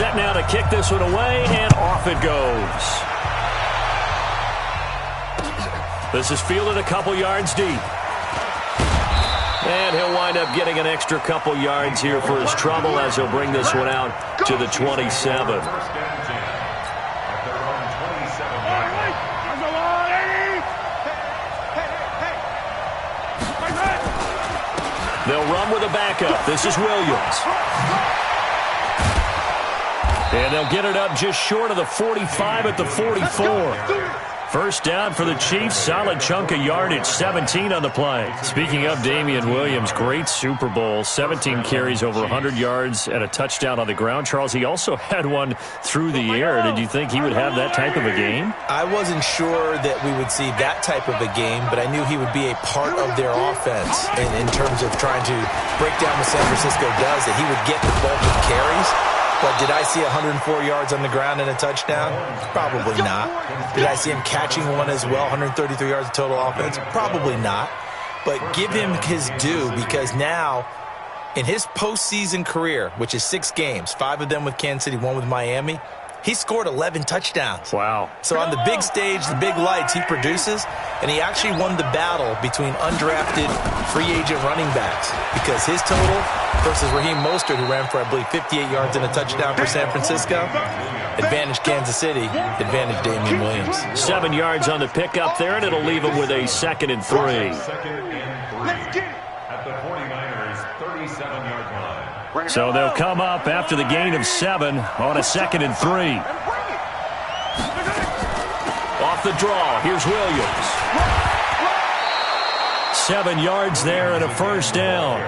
set now to kick this one away, and off it goes. This is fielded a couple yards deep. And he'll wind up getting an extra couple yards here for his trouble as he'll bring this one out to the 27. They'll run with a backup. This is Williams. And they'll get it up just short of the 45 at the 44. First down for the Chiefs. Solid chunk of yardage, 17 on the play. Speaking of Damian Williams, great Super Bowl. 17 carries, over 100 yards, and a touchdown on the ground. Charles, he also had one through the air. Did you think he would have that type of a game? I wasn't sure that we would see that type of a game, but I knew he would be a part of their offense in terms of trying to break down what San Francisco does, that he would get the bulk of carries. But did I see 104 yards on the ground and a touchdown? Probably not. Did I see him catching one as well, 133 yards of total offense? Probably not. But give him his due, because now, in his postseason career, which is 6 games, 5 of them with Kansas City, 1 with Miami, he scored 11 touchdowns. Wow. So on the big stage, the big lights, he produces, and he actually won the battle between undrafted free agent running backs, because his total versus Raheem Mostert, who ran for, I believe, 58 yards and a touchdown for San Francisco, advantage Kansas City, advantage Damian Williams. 7 yards on the pickup there, and it'll leave him with a 2nd and 3. At the 49ers' 37-yard line. So they'll come up after the gain of 7 on a 2nd and 3. Off the draw, here's Williams. 7 yards there and a first down.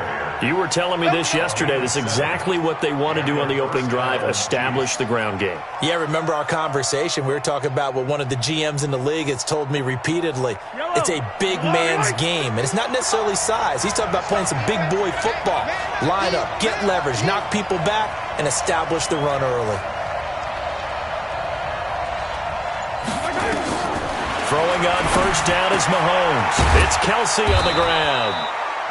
You were telling me this yesterday. This is exactly what they want to do on the opening drive, establish the ground game. Yeah, remember our conversation? We were talking about what one of the GMs in the league has told me repeatedly. It's a big man's game, and it's not necessarily size. He's talking about playing some big boy football. Line up, get leverage, knock people back, and establish the run early. Throwing on first down is Mahomes. It's Kelsey on the ground.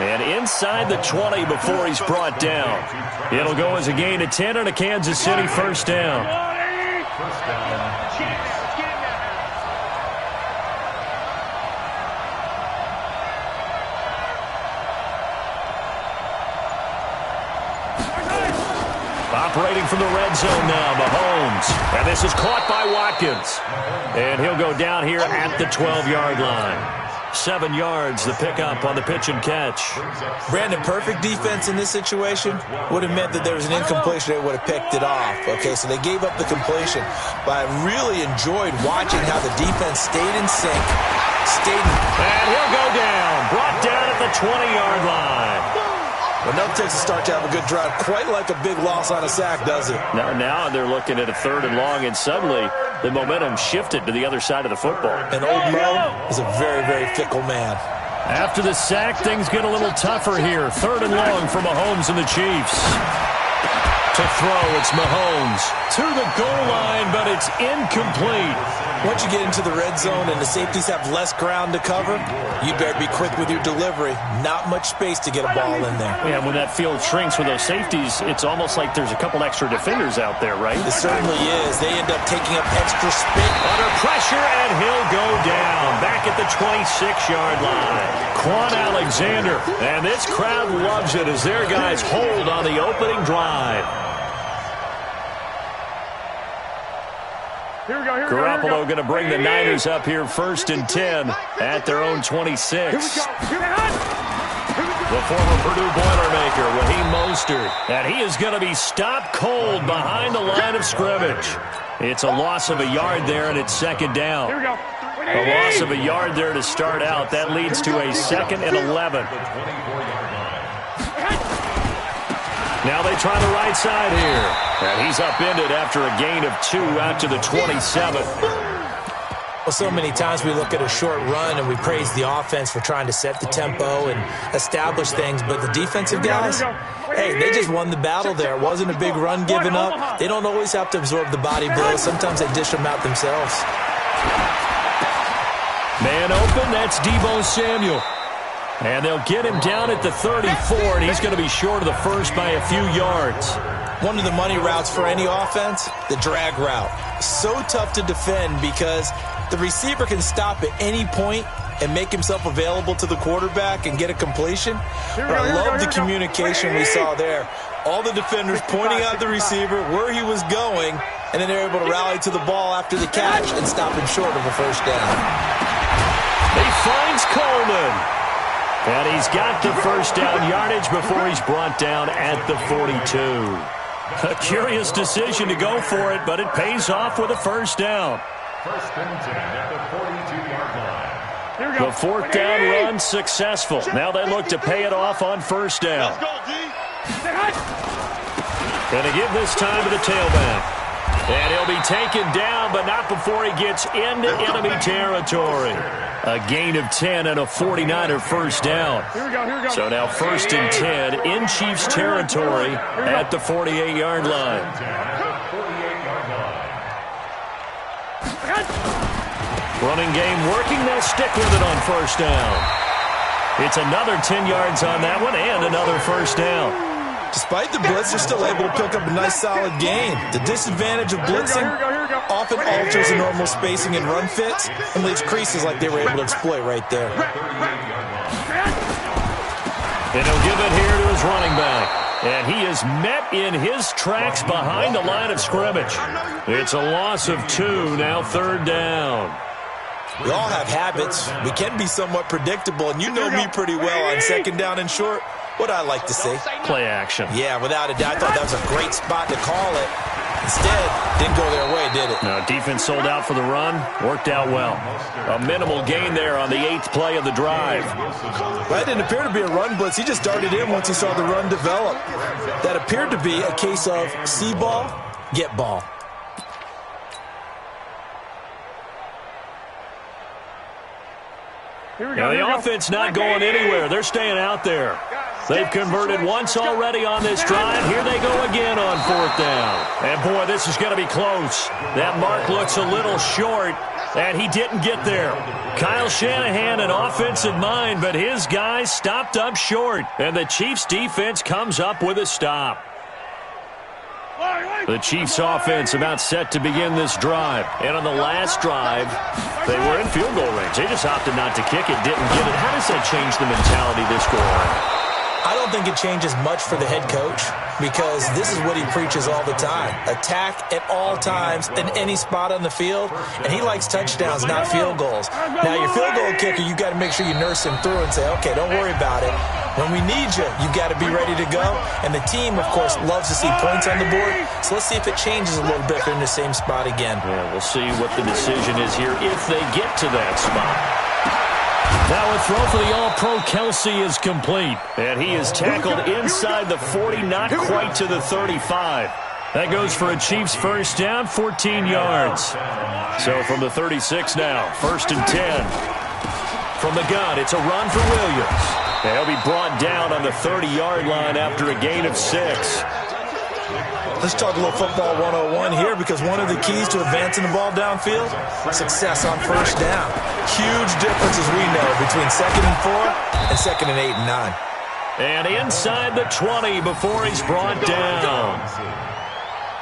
And inside the 20 before he's brought down. It'll go as a gain of 10 on a Kansas City first down. Operating from the red zone now, Mahomes. And this is caught by Watkins. And he'll go down here at the 12-yard line. 7 yards, the pickup on the pitch and catch. Brandon, perfect defense in this situation would have meant that there was an incompletion. They would have picked it off. Okay, so they gave up the completion. But I really enjoyed watching how the defense stayed in sync. And he'll go down. Brought down at the 20-yard line. Well, no takes a start to have a good drive. Quite like a big loss on a sack, does it? Now they're looking at a 3rd and long, and suddenly the momentum shifted to the other side of the football. And old Mo is a very, very fickle man. After the sack, things get a little tougher here. 3rd and long for Mahomes and the Chiefs. To throw, it's Mahomes to the goal line, but it's incomplete. Once you get into the red zone and the safeties have less ground to cover, you better be quick with your delivery. Not much space to get a ball in there. Yeah, when that field shrinks with those safeties, it's almost like there's a couple extra defenders out there, right? It certainly is. They end up taking up extra space. Under pressure, and he'll go down. Back at the 26-yard line. Quan Alexander. And this crowd loves it as their guys hold on the opening drive. Garoppolo going to bring the Niners up here 1st and 10 at their own 26. The former Purdue Boilermaker, Raheem Mostert. And he is going to be stopped cold behind the line of scrimmage. It's a loss of a yard there, and it's 2nd down. A loss of a yard there to start out. That leads to a 2nd and 11. Now they try the right side here. And he's upended after a gain of 2 out to the 27. Well, so many times we look at a short run and we praise the offense for trying to set the tempo and establish things, but the defensive guys, hey, they just won the battle there. It wasn't a big run given up. They don't always have to absorb the body blows. Sometimes they dish them out themselves. Man open, that's Deebo Samuel. And they'll get him down at the 34, and he's going to be short of the first by a few yards. One of the money routes for any offense, the drag route. So tough to defend because the receiver can stop at any point and make himself available to the quarterback and get a completion. But I love the communication we saw there. All the defenders pointing out the receiver, where he was going, and then they're able to rally to the ball after the catch and stop him short of a first down. He finds Coleman. And he's got the first down yardage before he's brought down at the 42. A curious decision to go for it, but it pays off with a first down. First and 10 at the 42-yard line. The fourth down run successful. Now they look to pay it off on first down. Going to give this time to the tailback. And he'll be taken down, but not before he gets into enemy territory. A gain of 10 and a 49er first down. So now first and 10 in Chiefs territory at the 48-yard line. Running game working. They'll stick with it on first down. It's another 10 yards on that one and another first down. Despite the blitz, they're still able to pick up a nice solid gain. The disadvantage of blitzing often alters the normal spacing and run fits and leaves creases like they were able to exploit right there. And he'll give it here to his running back. And he is met in his tracks behind the line of scrimmage. It's a loss of 2, now third down. We all have habits. We can be somewhat predictable, and you know me pretty well on second down and short. What I like to say? Play action. Yeah, without a doubt. I thought that was a great spot to call it. Instead, didn't go their way, did it? No, defense sold out for the run. Worked out well. A minimal gain there on the 8th play of the drive. That didn't appear to be a run blitz. He just darted in once he saw the run develop. That appeared to be a case of see ball, get ball. Now the offense not going anywhere. They're staying out there. They've converted once already on this drive. Here they go again on fourth down. And, boy, this is going to be close. That mark looks a little short, and he didn't get there. Kyle Shanahan, an offensive mind, but his guys stopped up short. And the Chiefs' defense comes up with a stop. The Chiefs' offense about set to begin this drive. And on the last drive, they were in field goal range. They just opted not to kick it, didn't get it. How does that change the mentality this go around? I don't think it changes much for the head coach because this is what he preaches all the time. Attack at all times in any spot on the field, and he likes touchdowns, not field goals. Now, your field goal kicker, you got to make sure you nurse him through and say, okay, don't worry about it. When we need you, you got to be ready to go. And the team, of course, loves to see points on the board. So let's see if it changes a little bit if they're in the same spot again. Yeah, we'll see what the decision is here if they get to that spot. Now a throw for the All-Pro Kelsey is complete. And he is tackled inside the 40, not quite to the 35. That goes for a Chiefs first down, 14 yards. So from the 36 now, first and 10. From the gun, it's a run for Williams. And he'll be brought down on the 30-yard line after a gain of 6. Let's talk a little football 101 here because one of the keys to advancing the ball downfield, success on first down. Huge difference, as we know, between 2nd and 4 and 2nd and 8 and 9. And inside the 20 before he's brought down.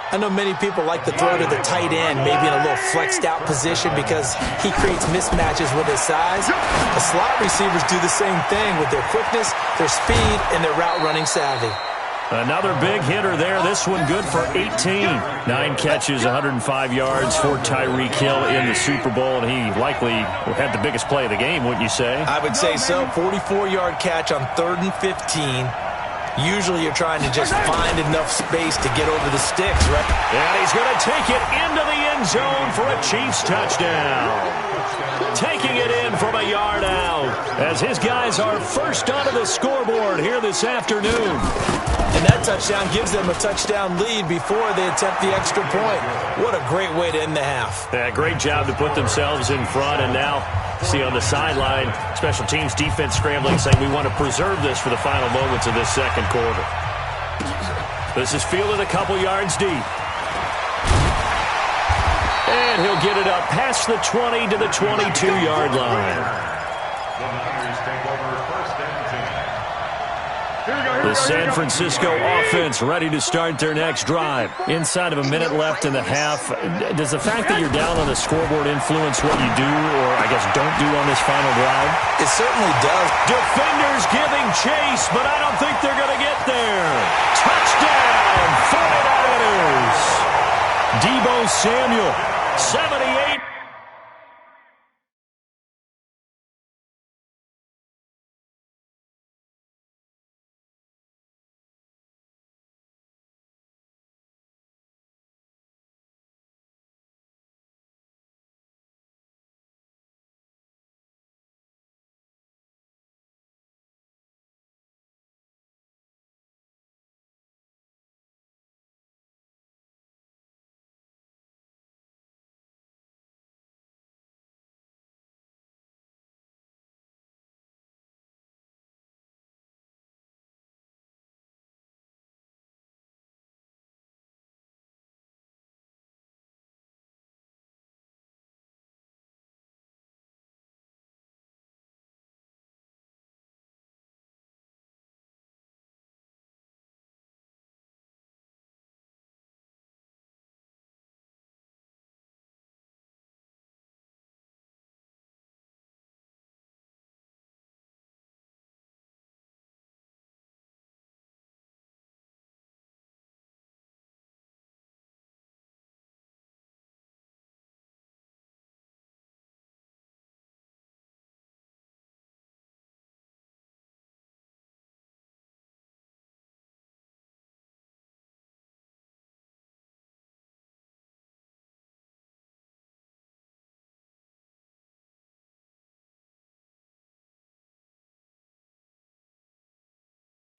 I know many people like to throw to the tight end, maybe in a little flexed out position because he creates mismatches with his size. The slot receivers do the same thing with their quickness, their speed, and their route running savvy. Another big hitter there. This one good for 18. 9 catches, 105 yards for Tyreek Hill in the Super Bowl, and he likely had the biggest play of the game, wouldn't you say? I would say so. 44-yard catch on 3rd and 15. Usually you're trying to just find enough space to get over the sticks, right? And he's going to take it into the end zone for a Chiefs touchdown. Taking it in from a yard out as his guys are first onto the scoreboard here this afternoon. And that touchdown gives them a touchdown lead before they attempt the extra point. What a great way to end the half. Yeah, great job to put themselves in front, and now see on the sideline, special teams defense scrambling, saying we want to preserve this for the final moments of this second quarter. This is fielded a couple yards deep. And he'll get it up past the 20 to the 22-yard line. The Niners take over first and 10. The San Francisco offense ready to start their next drive. Inside of a minute left in the half, does the fact that you're down on the scoreboard influence what you do, or I guess don't do on this final drive? It certainly does. Defenders giving chase, but I don't think they're going to get there. Touchdown, 49ers. Deebo Samuel, 78.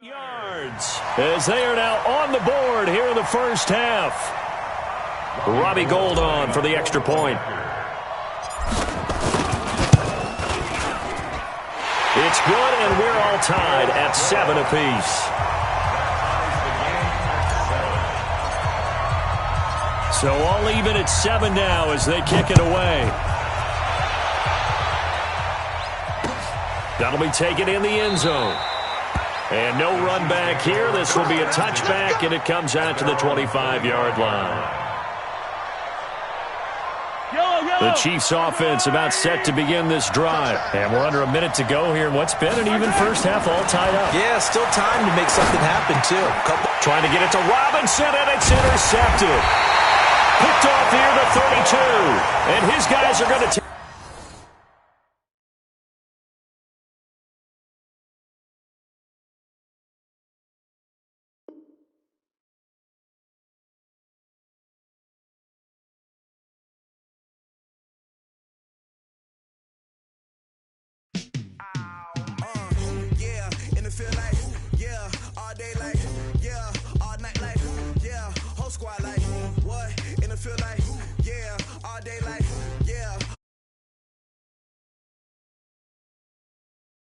Yards as they are now on the board here in the first half. Robbie Gould on for the extra point. It's good, and we're all tied at 7 apiece. So all even at 7 now as they kick it away. That'll be taken in the end zone. And no run back here. This will be a touchback, and it comes out to the 25-yard line. The Chiefs offense about set to begin this drive. And we're under a minute to go here in what's been an even first half, all tied up. Yeah, still time to make something happen, too. Trying to get it to Robinson, and it's intercepted. Picked off here to 32. And his guys are going to take. Squad like what in the field like all day like